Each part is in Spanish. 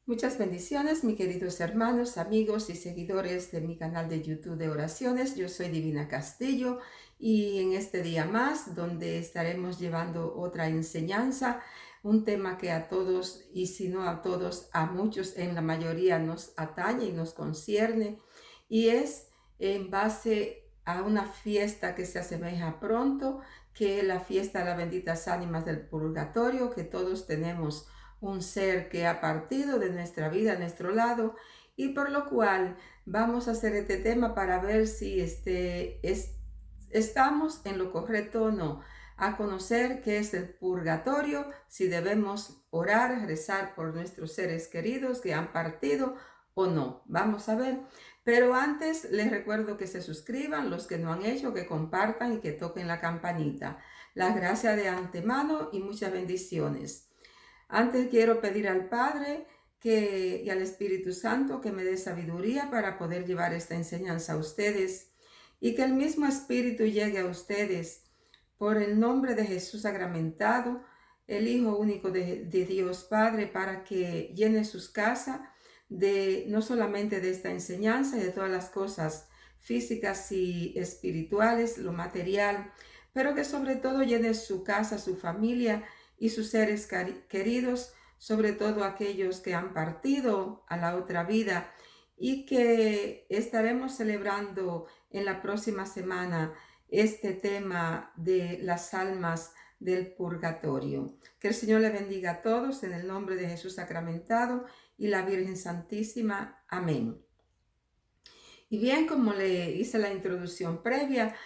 Muchas bendiciones, mis queridos hermanos, amigos y seguidores de mi canal de YouTube de oraciones. Yo soy Divina Castillo y en este día más, donde estaremos llevando otra enseñanza, un tema que a todos, y si no a todos, a muchos, en la mayoría nos atañe y nos concierne, y es en base a una fiesta que se asemeja pronto, que es la fiesta de las benditas ánimas del purgatorio, que todos tenemos un ser que ha partido de nuestra vida a nuestro lado, y por lo cual vamos a hacer este tema para ver si estamos en lo correcto o no, a conocer qué es el purgatorio, si debemos orar, rezar por nuestros seres queridos que han partido o no. Vamos a ver. Pero antes les recuerdo que se suscriban, los que no han hecho, que compartan y que toquen la campanita. Las gracias de antemano y muchas bendiciones. Antes quiero pedir al Padre y al Espíritu Santo que me dé sabiduría para poder llevar esta enseñanza a ustedes, y que el mismo Espíritu llegue a ustedes por el nombre de Jesús sacramentado, el Hijo único de Dios Padre, para que llene sus casas de no solamente de esta enseñanza y de todas las cosas físicas y espirituales, lo material, pero que sobre todo llene su casa, su familia y sus seres queridos, sobre todo aquellos que han partido a la otra vida, y que estaremos celebrando en la próxima semana este tema de las almas del purgatorio. Que el Señor le bendiga a todos en el nombre de Jesús sacramentado y la Virgen Santísima. Amén. Y bien, como le hice la introducción previa,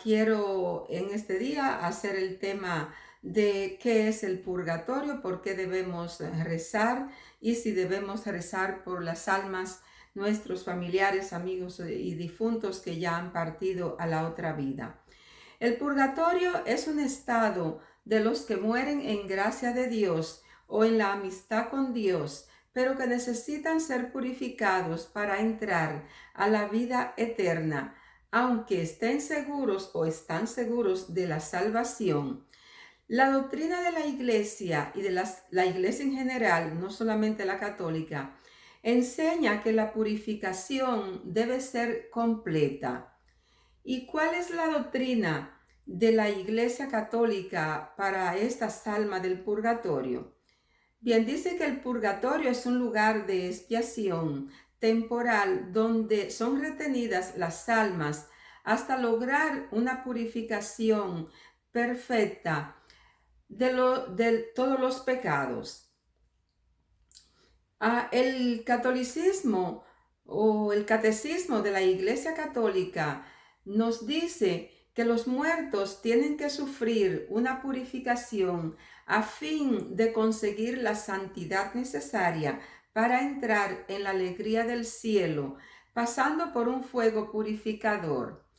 quiero en este día hacer el tema de qué es el purgatorio, por qué debemos rezar y si debemos rezar por las almas, nuestros familiares, amigos y difuntos que ya han partido a la otra vida. El purgatorio es un estado de los que mueren en gracia de Dios o en la amistad con Dios, pero que necesitan ser purificados para entrar a la vida eterna, aunque estén seguros o están seguros de la salvación. La doctrina de la Iglesia y de la Iglesia en general, no solamente la católica, enseña que la purificación debe ser completa. ¿Y cuál es la doctrina de la Iglesia católica para estas almas del purgatorio? Bien, dice que el purgatorio es un lugar de expiación temporal donde son retenidas las almas hasta lograr una purificación perfecta de todos los pecados. El catolicismo o el catecismo de la Iglesia Católica nos dice que los muertos tienen que sufrir una purificación a fin de conseguir la santidad necesaria para entrar en la alegría del cielo, pasando por un fuego purificador.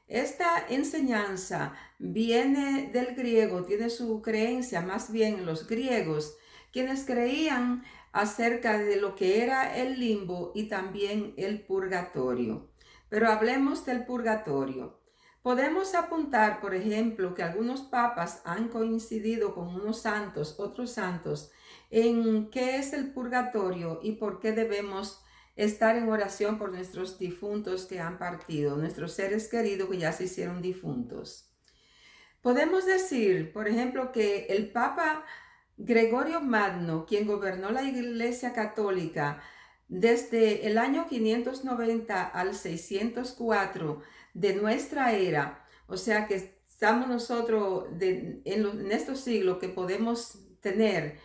Esta enseñanza viene del griego, tiene su creencia más bien en los griegos, quienes creían acerca de lo que era el limbo y también el purgatorio. Pero hablemos del purgatorio. Podemos apuntar, por ejemplo, que algunos papas han coincidido con unos santos, otros santos, en qué es el purgatorio y por qué debemos estar en oración por nuestros difuntos que han partido, nuestros seres queridos que ya se hicieron difuntos. Podemos decir, por ejemplo, que el Papa Gregorio Magno, quien gobernó la Iglesia Católica desde el año 590 al 604 de nuestra era, o sea que estamos nosotros en estos siglos que podemos tener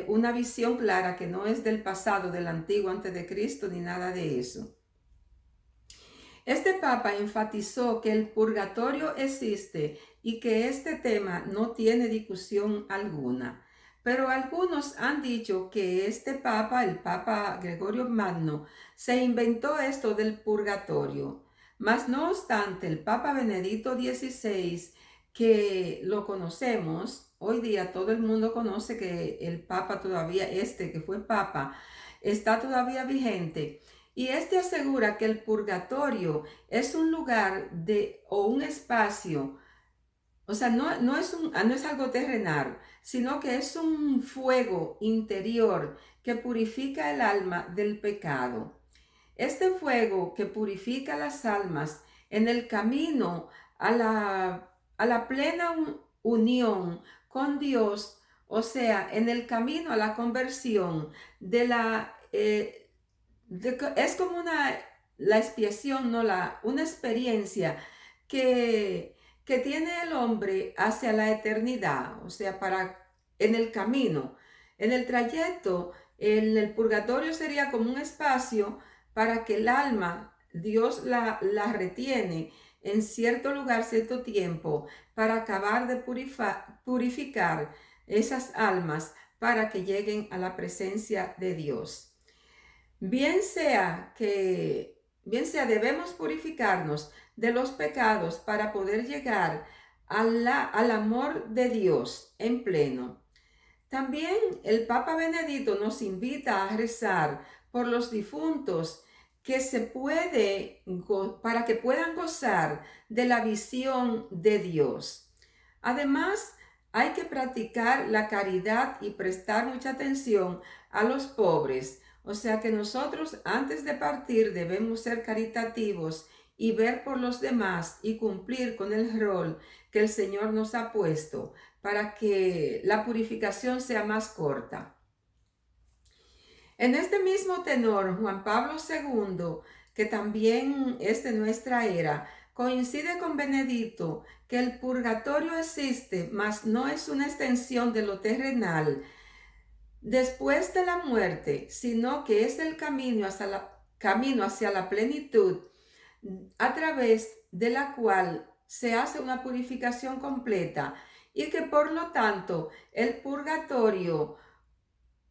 una visión clara que no es del pasado, del antiguo antes de Cristo, ni nada de eso. Este Papa enfatizó que el purgatorio existe y que este tema no tiene discusión alguna. Pero algunos han dicho que este Papa, el Papa Gregorio Magno, se inventó esto del purgatorio. Mas no obstante, el Papa Benedicto XVI, que lo conocemos, hoy día todo el mundo conoce que el Papa todavía, que fue Papa, está todavía vigente. Y este asegura que el purgatorio es un lugar o un espacio, o sea, no es algo terrenal, sino que es un fuego interior que purifica el alma del pecado. Este fuego que purifica las almas en el camino a la plena unión con Dios, o sea, en el camino a la conversión de es como la expiación, no una experiencia que tiene el hombre hacia la eternidad, o sea, en el camino, en el trayecto, en el purgatorio sería como un espacio para que el alma, Dios la retiene en cierto lugar, cierto tiempo, para acabar de purificar esas almas para que lleguen a la presencia de Dios. Bien sea debemos purificarnos de los pecados para poder llegar al amor de Dios en pleno. También el Papa Benedicto nos invita a rezar por los difuntos para que puedan gozar de la visión de Dios. Además, hay que practicar la caridad y prestar mucha atención a los pobres. O sea que nosotros antes de partir debemos ser caritativos y ver por los demás y cumplir con el rol que el Señor nos ha puesto para que la purificación sea más corta. En este mismo tenor, Juan Pablo II, que también es de nuestra era, coincide con Benedicto que el purgatorio existe, mas no es una extensión de lo terrenal después de la muerte, sino que es el camino hacia la plenitud, a través de la cual se hace una purificación completa y que por lo tanto el purgatorio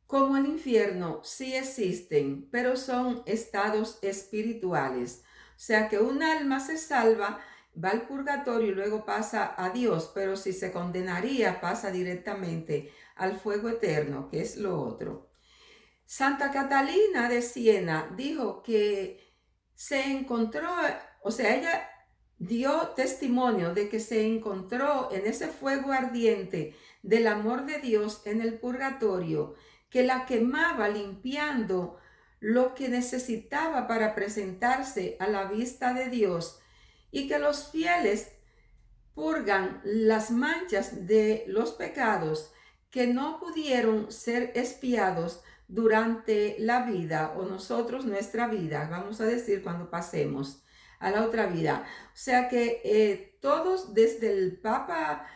como el infierno sí existen, pero son estados espirituales. O sea que un alma se salva, va al purgatorio y luego pasa a Dios, pero si se condenaría pasa directamente al fuego eterno, que es lo otro. Santa Catalina de Siena dijo que se encontró, o sea, ella dio testimonio de que se encontró en ese fuego ardiente del amor de Dios en el purgatorio, que la quemaba limpiando lo que necesitaba para presentarse a la vista de Dios, y que los fieles purgan las manchas de los pecados que no pudieron ser expiados durante la vida, o nosotros nuestra vida, vamos a decir, cuando pasemos a la otra vida. O sea que todos desde el Papa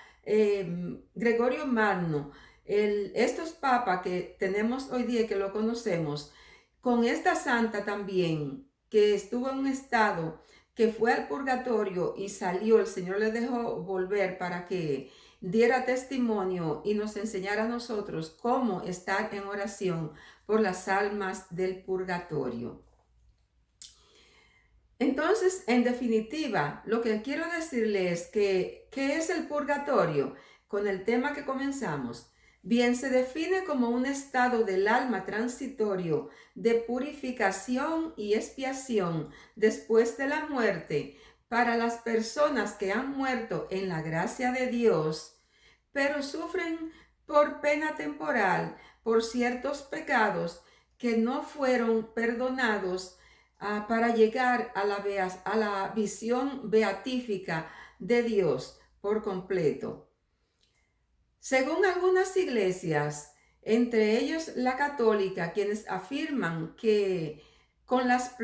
Gregorio Magno, estos papas que tenemos hoy día, que lo conocemos, con esta santa también, que estuvo en un estado, que fue al purgatorio y salió, el Señor le dejó volver para que diera testimonio y nos enseñara a nosotros cómo estar en oración por las almas del purgatorio. Entonces, en definitiva, lo que quiero decirles es que, ¿qué es el purgatorio? Con el tema que comenzamos. Bien, se define como un estado del alma transitorio de purificación y expiación después de la muerte para las personas que han muerto en la gracia de Dios, pero sufren por pena temporal por ciertos pecados que no fueron perdonados para llegar a la visión beatífica de Dios por completo. Según algunas iglesias, entre ellos la católica, quienes afirman que con las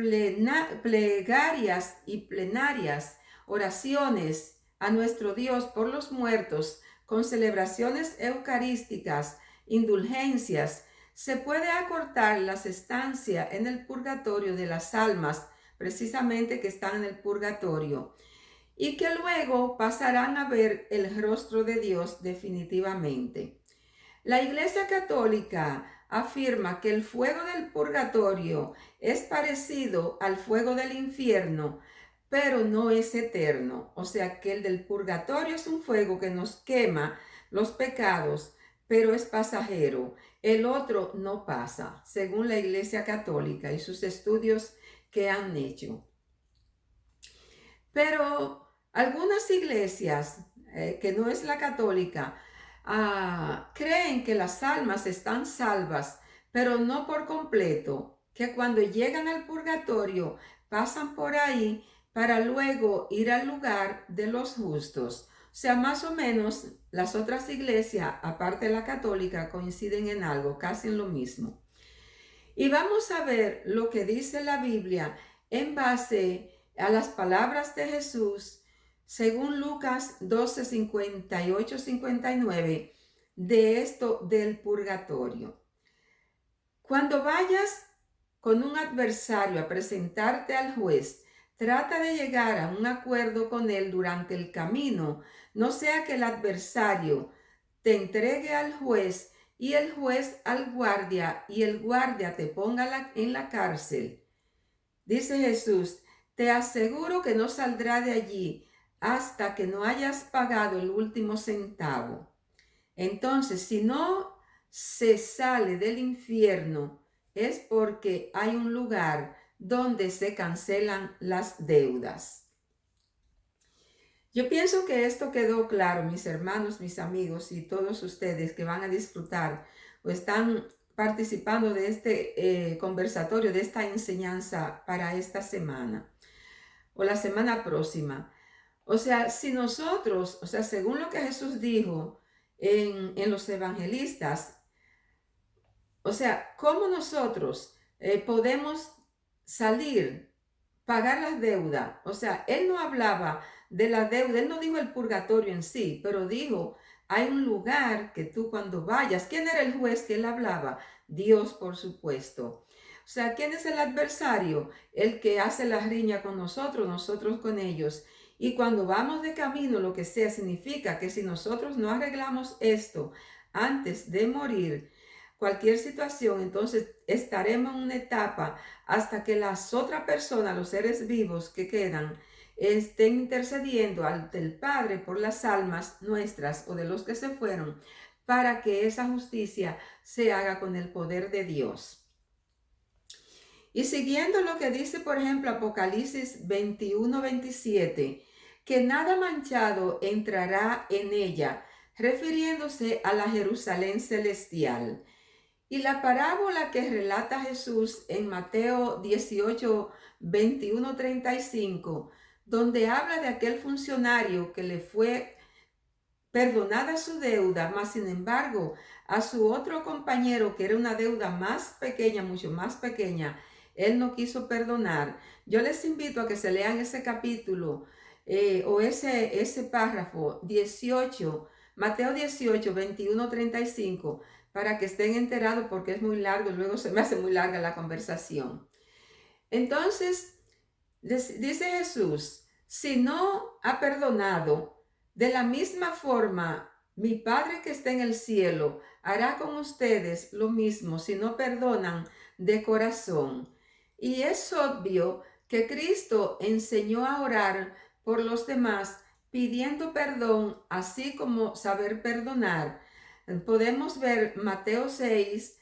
plegarias y plenarias oraciones a nuestro Dios por los muertos, con celebraciones eucarísticas, indulgencias, se puede acortar la estancia en el purgatorio de las almas, precisamente que están en el purgatorio, y que luego pasarán a ver el rostro de Dios definitivamente. La Iglesia Católica afirma que el fuego del purgatorio es parecido al fuego del infierno, pero no es eterno. O sea que el del purgatorio es un fuego que nos quema los pecados, pero es pasajero. El otro no pasa, según la Iglesia Católica y sus estudios que han hecho. Pero algunas iglesias, que no es la católica, creen que las almas están salvas, pero no por completo, que cuando llegan al purgatorio pasan por ahí para luego ir al lugar de los justos. O sea, más o menos las otras iglesias, aparte de la católica, coinciden en algo, casi en lo mismo. Y vamos a ver lo que dice la Biblia en base a las palabras de Jesús, según Lucas 12, 58, 59, de esto del purgatorio. Cuando vayas con un adversario a presentarte al juez, trata de llegar a un acuerdo con él durante el camino, no sea que el adversario te entregue al juez y el juez al guardia y el guardia te ponga en la cárcel. Dice Jesús, te aseguro que no saldrá de allí hasta que no hayas pagado el último centavo. Entonces, si no se sale del infierno, es porque hay un lugar donde se cancelan las deudas. Yo pienso que esto quedó claro, mis hermanos, mis amigos y todos ustedes que van a disfrutar o están participando de este conversatorio, de esta enseñanza para esta semana o la semana próxima. O sea, si nosotros, o sea, según lo que Jesús dijo en los evangelistas, o sea, ¿cómo nosotros podemos salir, pagar las deudas? O sea, él no hablaba de la deuda, él no dijo el purgatorio en sí, pero dijo, hay un lugar que tú cuando vayas, ¿quién era el juez que él hablaba? Dios, por supuesto. O sea, ¿quién es el adversario? El que hace la riña con nosotros, nosotros con ellos. Y cuando vamos de camino, lo que sea, significa que si nosotros no arreglamos esto antes de morir, cualquier situación, entonces estaremos en una etapa hasta que las otras personas, los seres vivos que quedan, estén intercediendo ante el Padre por las almas nuestras o de los que se fueron, para que esa justicia se haga con el poder de Dios. Y siguiendo lo que dice, por ejemplo, Apocalipsis 21, 27, que nada manchado entrará en ella, refiriéndose a la Jerusalén celestial. Y la parábola que relata Jesús en Mateo 18, 21, 35, donde habla de aquel funcionario que le fue perdonada su deuda, mas sin embargo a su otro compañero, que era una deuda más pequeña, mucho más pequeña, él no quiso perdonar. Yo les invito a que se lean ese capítulo o ese párrafo 18, Mateo 18, 21, 35, para que estén enterados porque es muy largo y luego se me hace muy larga la conversación. Entonces, dice Jesús, si no ha perdonado, de la misma forma, mi Padre que está en el cielo hará con ustedes lo mismo si no perdonan de corazón. Y es obvio que Cristo enseñó a orar por los demás pidiendo perdón, así como saber perdonar. Podemos ver Mateo 6,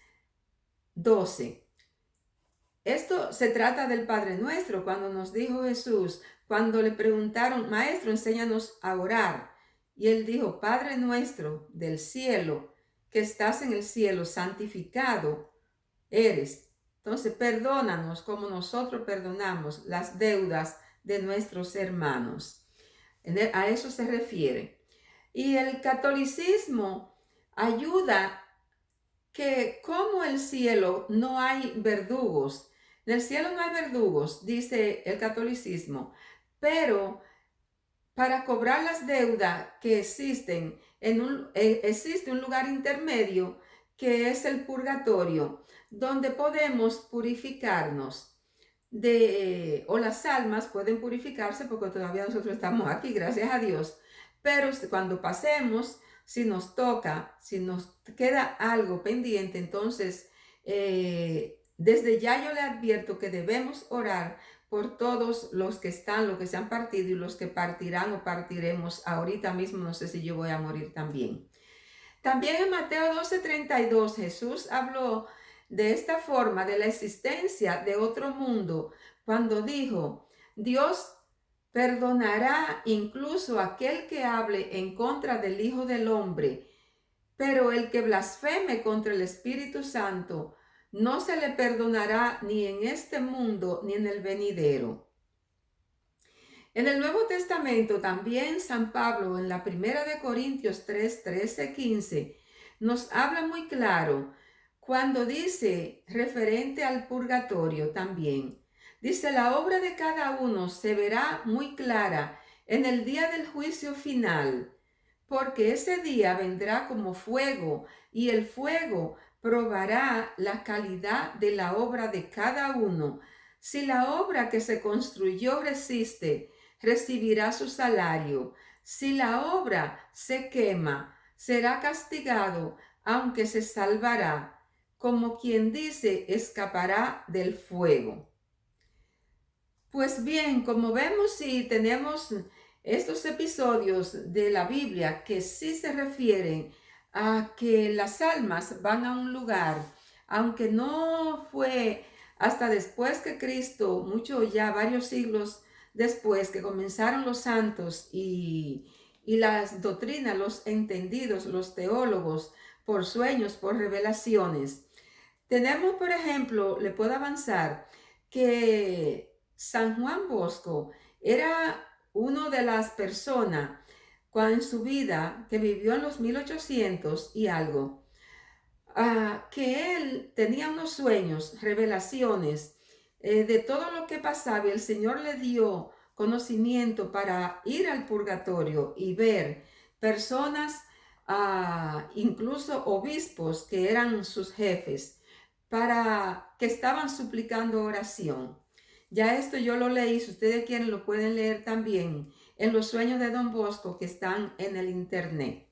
12. Esto se trata del Padre Nuestro, cuando nos dijo Jesús, cuando le preguntaron, Maestro, enséñanos a orar. Y él dijo, Padre Nuestro del cielo, que estás en el cielo, santificado eres. Entonces, perdónanos como nosotros perdonamos las deudas de nuestros hermanos. A eso se refiere. Y el catolicismo ayuda que como el cielo no hay verdugos, en el cielo no hay verdugos, dice el catolicismo, pero para cobrar las deudas que existen, existe un lugar intermedio que es el purgatorio, donde podemos purificarnos o las almas pueden purificarse porque todavía nosotros estamos aquí, gracias a Dios, pero cuando pasemos, si nos toca, si nos queda algo pendiente, entonces desde ya yo le advierto que debemos orar por todos los que están, los que se han partido y los que partirán o partiremos ahorita mismo. No sé si yo voy a morir también. También en Mateo 12:32 Jesús habló de esta forma de la existencia de otro mundo cuando dijo, Dios perdonará incluso a aquel que hable en contra del Hijo del Hombre. Pero el que blasfeme contra el Espíritu Santo no se le perdonará ni en este mundo ni en el venidero. En el Nuevo Testamento también San Pablo en la primera de Corintios 3, 13, 15 nos habla muy claro cuando dice referente al purgatorio también. Dice, la obra de cada uno se verá muy clara en el día del juicio final, porque ese día vendrá como fuego y el fuego probará la calidad de la obra de cada uno. Si la obra que se construyó resiste, recibirá su salario. Si la obra se quema, será castigado, aunque se salvará, como quien dice, escapará del fuego. Pues bien, como vemos, si tenemos estos episodios de la Biblia que sí se refieren a que las almas van a un lugar, aunque no fue hasta después que Cristo, mucho ya varios siglos después que comenzaron los santos y las doctrinas, los entendidos, los teólogos, por sueños, por revelaciones. Tenemos, por ejemplo, le puedo avanzar que San Juan Bosco era una de las personas en su vida que vivió en los 1800 y algo, que él tenía unos sueños, revelaciones de todo lo que pasaba y el Señor le dio conocimiento para ir al purgatorio y ver personas, incluso obispos que eran sus jefes, para que estaban suplicando oración. Ya esto yo lo leí, si ustedes quieren lo pueden leer también en los sueños de Don Bosco que están en el internet.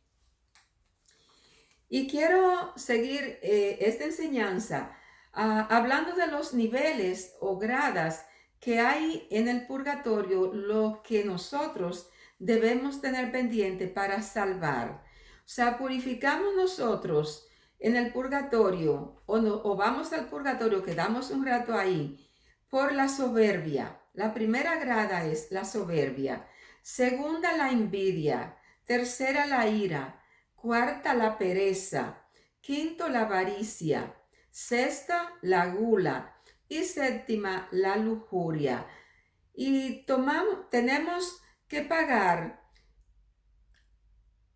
Y quiero seguir esta enseñanza hablando de los niveles o gradas que hay en el purgatorio, lo que nosotros debemos tener pendiente para salvar. O sea, purificamos nosotros en el purgatorio o vamos al purgatorio, quedamos un rato ahí por la soberbia. La primera grada es la soberbia, segunda la envidia, tercera la ira, cuarta la pereza, quinto la avaricia, sexta la gula y séptima la lujuria. Y tenemos que pagar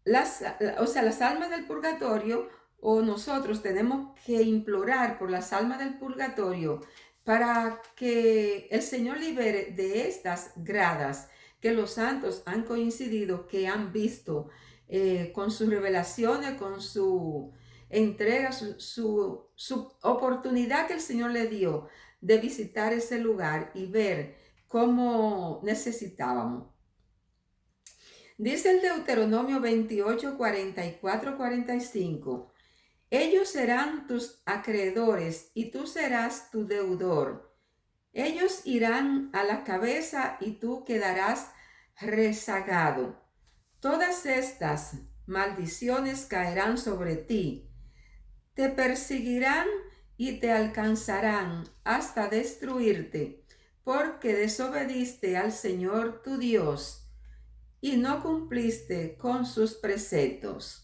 las almas del purgatorio, o nosotros tenemos que implorar por las almas del purgatorio para que el Señor libere de estas gradas que los santos han coincidido, que han visto con sus revelaciones, con su entrega, su oportunidad que el Señor le dio de visitar ese lugar y ver cómo necesitábamos. Dice el Deuteronomio 28, 44, 45. Ellos serán tus acreedores y tú serás tu deudor. Ellos irán a la cabeza y tú quedarás rezagado. Todas estas maldiciones caerán sobre ti. Te perseguirán y te alcanzarán hasta destruirte, porque desobediste al Señor tu Dios y no cumpliste con sus preceptos.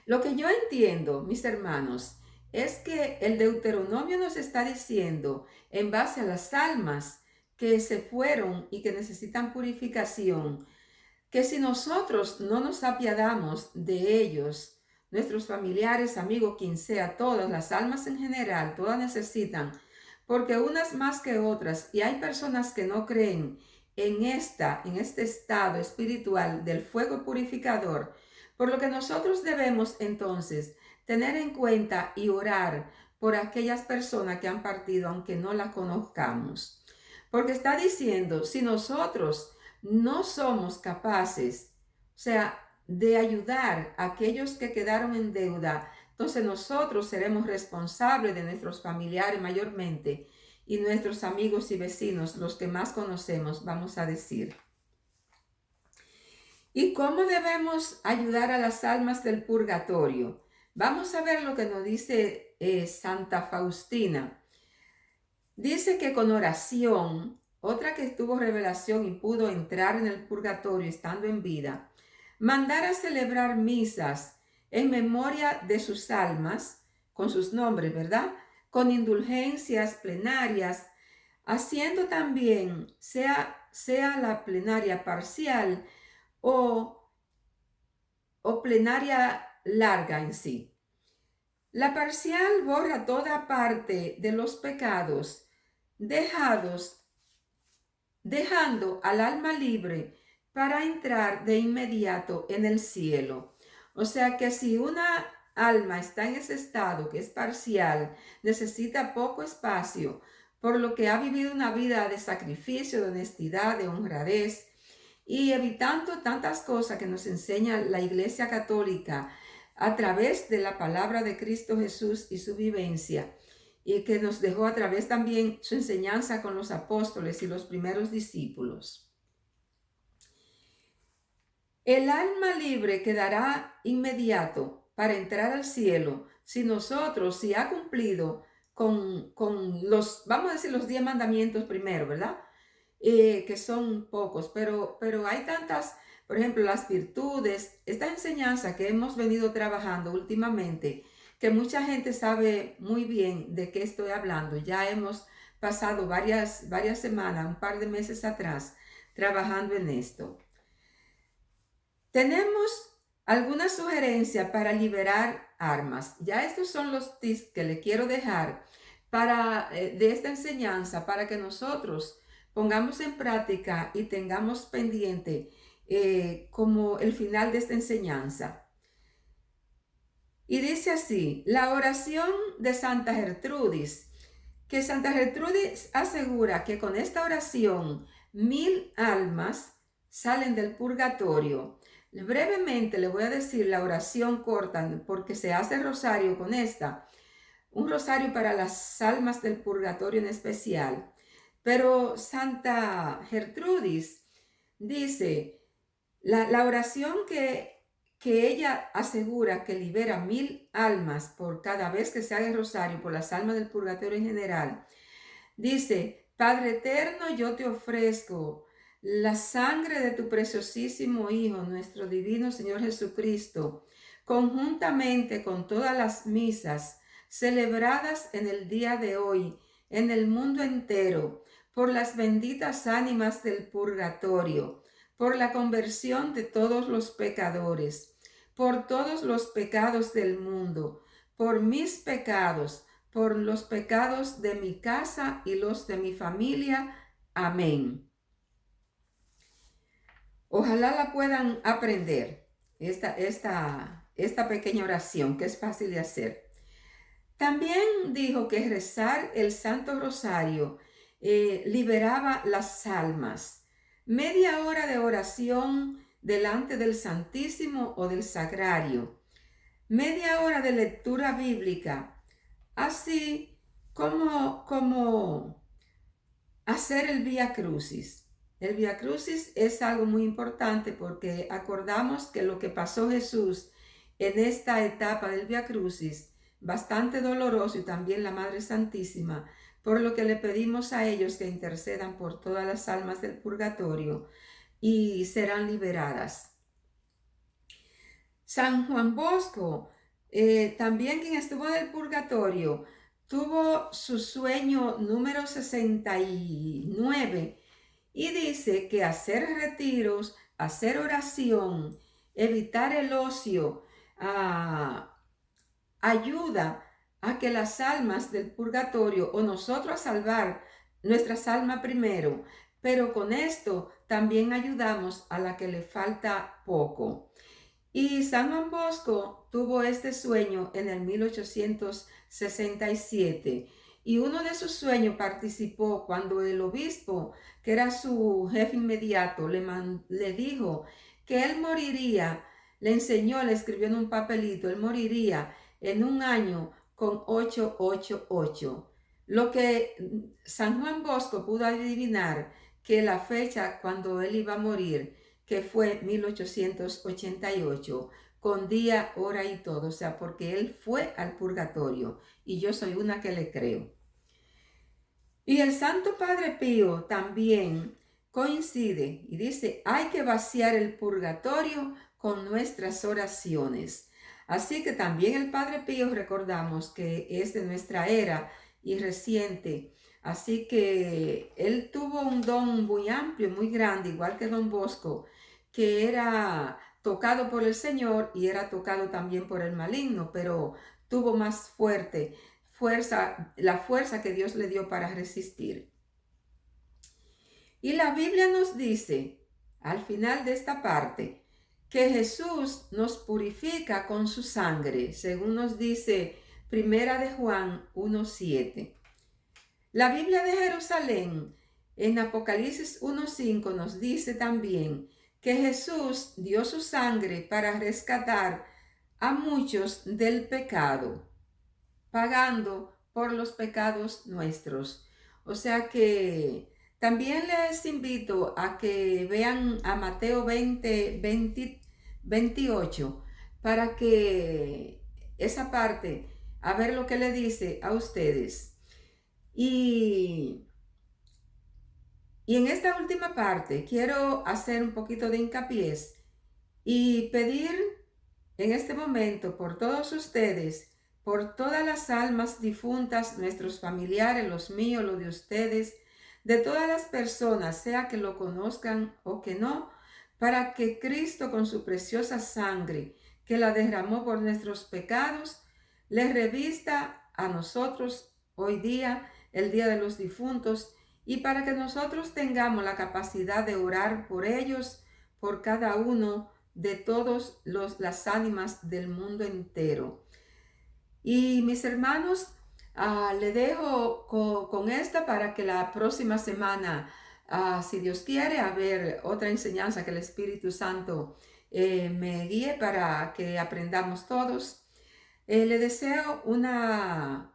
Lo que yo entiendo, mis hermanos, es que el Deuteronomio nos está diciendo, en base a las almas que se fueron y que necesitan purificación, que si nosotros no nos apiadamos de ellos, nuestros familiares, amigos, quien sea, todas las almas en general, todas necesitan, porque unas más que otras, y hay personas que no creen en este estado espiritual del fuego purificador, por lo que nosotros debemos entonces tener en cuenta y orar por aquellas personas que han partido, aunque no las conozcamos. Porque está diciendo, si nosotros no somos capaces, o sea, de ayudar a aquellos que quedaron en deuda, entonces nosotros seremos responsables de nuestros familiares mayormente y nuestros amigos y vecinos, los que más conocemos, vamos a decir. ¿Y cómo debemos ayudar a las almas del purgatorio? Vamos a ver lo que nos dice Santa Faustina. Dice que con oración, otra que tuvo revelación y pudo entrar en el purgatorio estando en vida, mandar a celebrar misas en memoria de sus almas, con sus nombres, ¿verdad? Con indulgencias plenarias, haciendo también, sea la plenaria parcial o, o plenaria larga en sí. La parcial borra toda parte de los pecados dejando al alma libre para entrar de inmediato en el cielo. O sea que si una alma está en ese estado que es parcial, necesita poco espacio, por lo que ha vivido una vida de sacrificio, de honestidad, de honradez, y evitando tantas cosas que nos enseña la Iglesia Católica a través de la palabra de Cristo Jesús y su vivencia, y que nos dejó a través también su enseñanza con los apóstoles y los primeros discípulos. El alma libre quedará inmediato para entrar al cielo si ha cumplido con los, vamos a decir, los 10 mandamientos primero, ¿verdad? Que son pocos, pero hay tantas, por ejemplo, las virtudes, esta enseñanza que hemos venido trabajando últimamente, que mucha gente sabe muy bien de qué estoy hablando. Ya hemos pasado varias semanas, un par de meses atrás, trabajando en esto. Tenemos alguna sugerencia para liberar armas. Ya estos son los tips que le quiero dejar de esta enseñanza para que nosotros pongamos en práctica y tengamos pendiente como el final de esta enseñanza. Y dice así, la oración de Santa Gertrudis, que Santa Gertrudis asegura que con esta oración 1000 almas salen del purgatorio. Brevemente le voy a decir la oración corta porque se hace rosario con esta, un rosario para las almas del purgatorio en especial. Pero Santa Gertrudis dice, la oración que ella asegura que libera 1000 almas por cada vez que se haga el rosario, por las almas del purgatorio en general, dice, Padre eterno, yo te ofrezco la sangre de tu preciosísimo Hijo, nuestro divino Señor Jesucristo, conjuntamente con todas las misas celebradas en el día de hoy, en el mundo entero, por las benditas ánimas del purgatorio, por la conversión de todos los pecadores, por todos los pecados del mundo, por mis pecados, por los pecados de mi casa y los de mi familia. Amén. Ojalá la puedan aprender, esta pequeña oración que es fácil de hacer. También dijo que rezar el Santo Rosario liberaba las almas. Media hora de oración delante del Santísimo o del Sagrario. Media hora de lectura bíblica. Así como hacer el Vía Crucis. El Vía Crucis es algo muy importante porque acordamos que lo que pasó Jesús en esta etapa del Vía Crucis, bastante doloroso, y también la Madre Santísima, por lo que le pedimos a ellos que intercedan por todas las almas del purgatorio y serán liberadas. San Juan Bosco, también quien estuvo en el purgatorio, tuvo su sueño número 69 y dice que hacer retiros, hacer oración, evitar el ocio, ayuda a que las almas del purgatorio o nosotros a salvar nuestras almas primero, pero con esto también ayudamos a la que le falta poco. Y San Juan Bosco tuvo este sueño en el 1867 y uno de sus sueños participó cuando el obispo, que era su jefe inmediato, le dijo que él moriría, le enseñó, le escribió en un papelito, él moriría en un año con 888. Lo que San Juan Bosco pudo adivinar que la fecha cuando él iba a morir, que fue 1888, con día, hora y todo, o sea, porque él fue al purgatorio y yo soy una que le creo. Y el Santo Padre Pío también coincide y dice, hay que vaciar el purgatorio con nuestras oraciones. Así que también el Padre Pío recordamos que es de nuestra era y reciente. Así que él tuvo un don muy amplio, muy grande, igual que Don Bosco, que era tocado por el Señor y era tocado también por el maligno, pero tuvo más fuerza, la fuerza que Dios le dio para resistir. Y la Biblia nos dice, al final de esta parte, que Jesús nos purifica con su sangre, según nos dice Primera de Juan 1:7. La Biblia de Jerusalén en Apocalipsis 1:5 nos dice también que Jesús dio su sangre para rescatar a muchos del pecado, pagando por los pecados nuestros. O sea que también les invito a que vean a Mateo 28 para que esa parte, a ver lo que le dice a ustedes. Y en esta última parte quiero hacer un poquito de hincapié y pedir en este momento por todos ustedes, por todas las almas difuntas, nuestros familiares, los míos, los de ustedes, de todas las personas, sea que lo conozcan o que no, para que Cristo con su preciosa sangre, que la derramó por nuestros pecados, les revista a nosotros hoy día, el Día de los Difuntos, y para que nosotros tengamos la capacidad de orar por ellos, por cada uno de todas las ánimas del mundo entero. Y mis hermanos, le dejo con esta para que la próxima semana, si Dios quiere, a ver otra enseñanza que el Espíritu Santo me guíe para que aprendamos todos. Le deseo una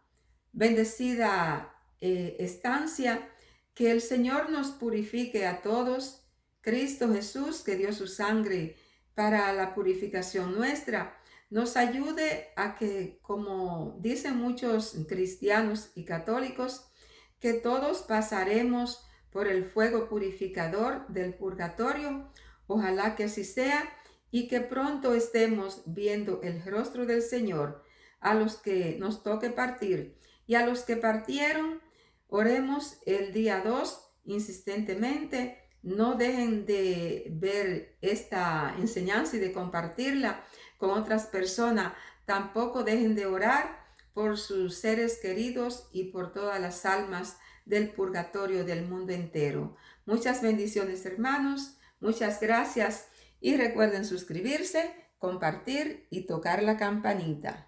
bendecida estancia, que el Señor nos purifique a todos. Cristo Jesús, que dio su sangre para la purificación nuestra, nos ayude a que, como dicen muchos cristianos y católicos, que todos pasaremos por el fuego purificador del purgatorio. Ojalá que así sea y que pronto estemos viendo el rostro del Señor a los que nos toque partir, y a los que partieron, oremos el día 2 insistentemente. No dejen de ver esta enseñanza y de compartirla con otras personas. Tampoco dejen de orar por sus seres queridos y por todas las almas del purgatorio del mundo entero. Muchas bendiciones, hermanos. Muchas gracias. Y recuerden suscribirse, compartir y tocar la campanita.